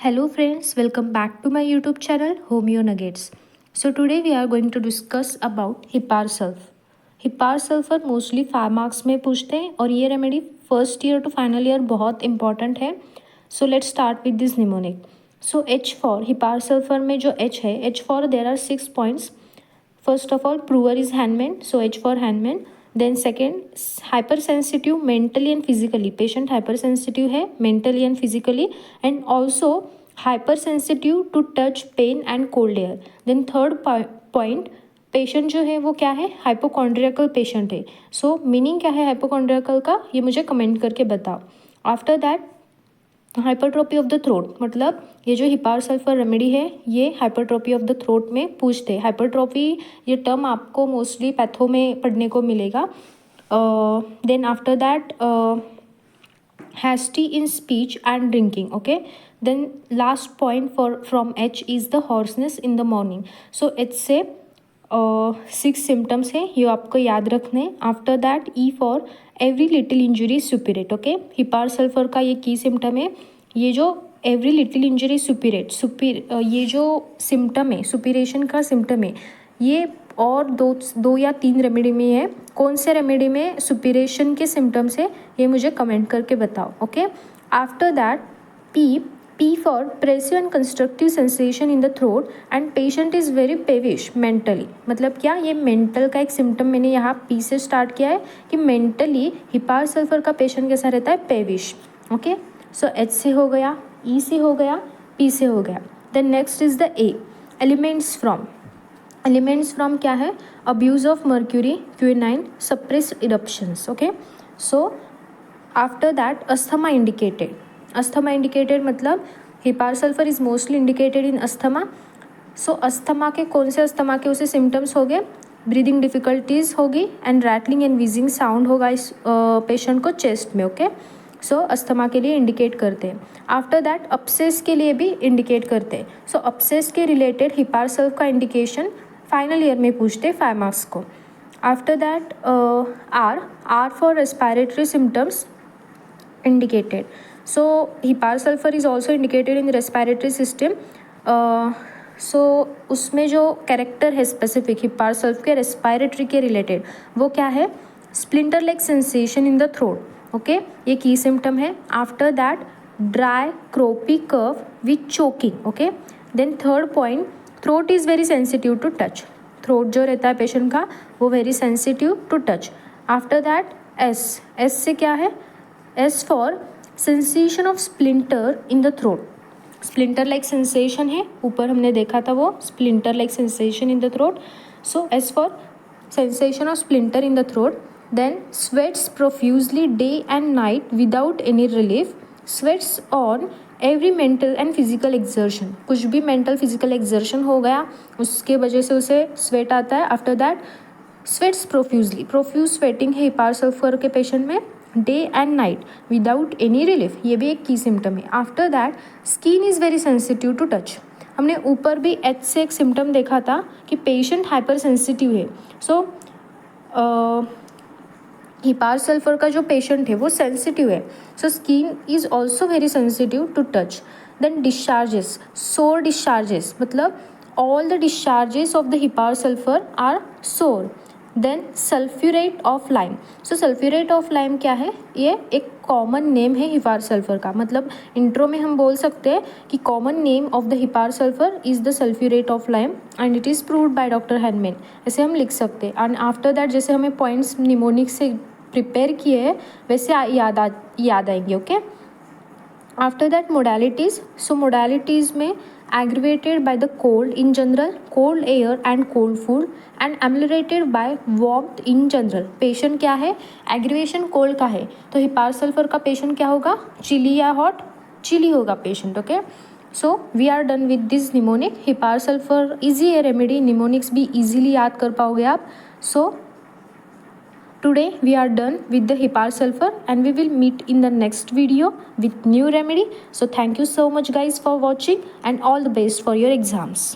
Hello friends, welcome back to my YouTube channel Homeo Nuggets. So today we are going to discuss about Hepar sulf. Hepar sulfur mostly 5 marks में पूछते हैं और ये remedy first year to final year बहुत important है. So let's start with this mnemonic. So H for hepar sulphur में जो H है, H for there are 6 points. First of all prover is हैंडमैन, सो H फॉर हैंडमैन. Then second hyper sensitive mentally and physically, patient hyper sensitive है mentally and physically and also hyper sensitive to touch pain and cold air. Then third point, patient जो है वो क्या है, हाइपोकॉन्ड्रियकल patient है. सो meaning क्या है हाइपोकॉन्ड्रियकल का, ये मुझे कमेंट करके बताओ. After that hypertrophy of the throat, मतलब ये जो हिपार सल्फर रेमेडी है ये हाइपरट्रोपी ऑफ द थ्रोट में पूछते हैं. हाइपरट्रोपी ये टर्म आपको मोस्टली पैथो में पढ़ने को मिलेगा. Then after that hasty in speech and drinking. Okay, then last point for from H is the hoarseness in the morning. So H से 6 सिम्टम्स है, ये आपको याद रखने. After that E for every little injury suppurate. Okay, hepar sulphur का ये की symptom है, ये जो एवरी लिटिल इंजरी सुपीरेट ये जो सिम्टम है, सुपीरेशन का सिम्टम है, ये और दो या तीन रेमेडी में है. कौन से रेमेडी में सुपीरेशन के सिम्टम्स है ये मुझे कमेंट करके बताओ. Okay, after that P for pressure and constructive sensation in the throat and patient is very peevish mentally. मतलब क्या, ये मेंटल का एक सिम्टम मैंने यहाँ P से स्टार्ट किया है कि मेंटली हिपार सल्फर का पेशेंट कैसा रहता है, पेविश. ओके, सो H से हो गया, E से हो गया, P से हो गया. Then next is the A, elements from क्या है, abuse of mercury, quinine, suppressed eruptions. Okay, so after that asthma indicated. Asthma indicated मतलब hepar sulphur is mostly indicated in asthma. So asthma के कौन से asthma के उसे symptoms हो गए, ब्रीदिंग डिफिकल्टीज होगी and rattling and wheezing sound होगा इस पेशेंट को चेस्ट में. ओके, सो अस्थमा के लिए इंडिकेट करते हैं. आफ्टर दैट अपसेस के लिए भी इंडिकेट करते हैं. सो अपसेस के रिलेटेड हिपार सल्फ का इंडिकेशन फाइनल ईयर में पूछते हैं 5 मार्क्स को. After that R for respiratory symptoms indicated. So hepar sulfur is also indicated in the respiratory system. So उसमें जो कैरेक्टर है स्पेसिफिक हिपार सल्फ के रेस्पिरेटरी के रिलेटेड वो क्या है, splinter like sensation in the throat. Okay, ये की सिम्टम है. After that dry croupy cough with choking. Okay, then third point, throat is very sensitive to touch. Throat जो रहता है पेशेंट का वो very sensitive to touch. After that S से क्या है, S for sensation of splinter in the throat. Splinter like sensation है, ऊपर हमने देखा था वो splinter like sensation in the throat. So S for sensation of splinter in the throat. Then sweats profusely day and night without any relief. Sweats on every mental and physical exertion, कुछ भी mental physical exertion हो गया उसके वजह से उसे sweat आता है. After that sweats profusely, profuse sweating है हिपार सल्फर के पेशेंट में day and night without any relief, ये भी एक की सिम्टम है. After that skin is very sensitive to touch. हमने ऊपर भी एच से एक सिम्टम देखा था कि पेशेंट हाइपर सेंसिटिव है. सो हिपार सल्फर का जो पेशेंट है वो सेंसिटिव है. So skin is also very sensitive to touch. Then discharges, sore discharges, मतलब all the discharges of the hepar sulphur are sore. Then sulphurate of lime. So sulphurate of lime क्या है, ये एक common name है hepar sulphur का. मतलब intro में हम बोल सकते हैं कि common name of the hepar sulphur is the sulphurate of lime and it is proved by doctor हैंडमैन, ऐसे हम लिख सकते हैं. एंड आफ्टर दैट जैसे हमें पॉइंट्स निमोनिक से प्रिपेयर किए हैं वैसे याद आएंगे. Okay, after that modalities. So modalities में aggravated by the cold in general, cold air and cold food and ameliorated by warmth in general. Patient क्या है, एग्रीवेशन कोल्ड का है तो हिपार सल्फर का पेशेंट क्या होगा, चिली या हॉट, चिली होगा patient. Okay, so we are done with this mnemonic. Hepar sulphur easy है रेमेडी, निमोनिक्स भी इजीली याद कर पाओगे आप. सो today we are done with the hepar sulfur and we will meet in the next video with new remedy. So thank you so much guys for watching and all the best for your exams.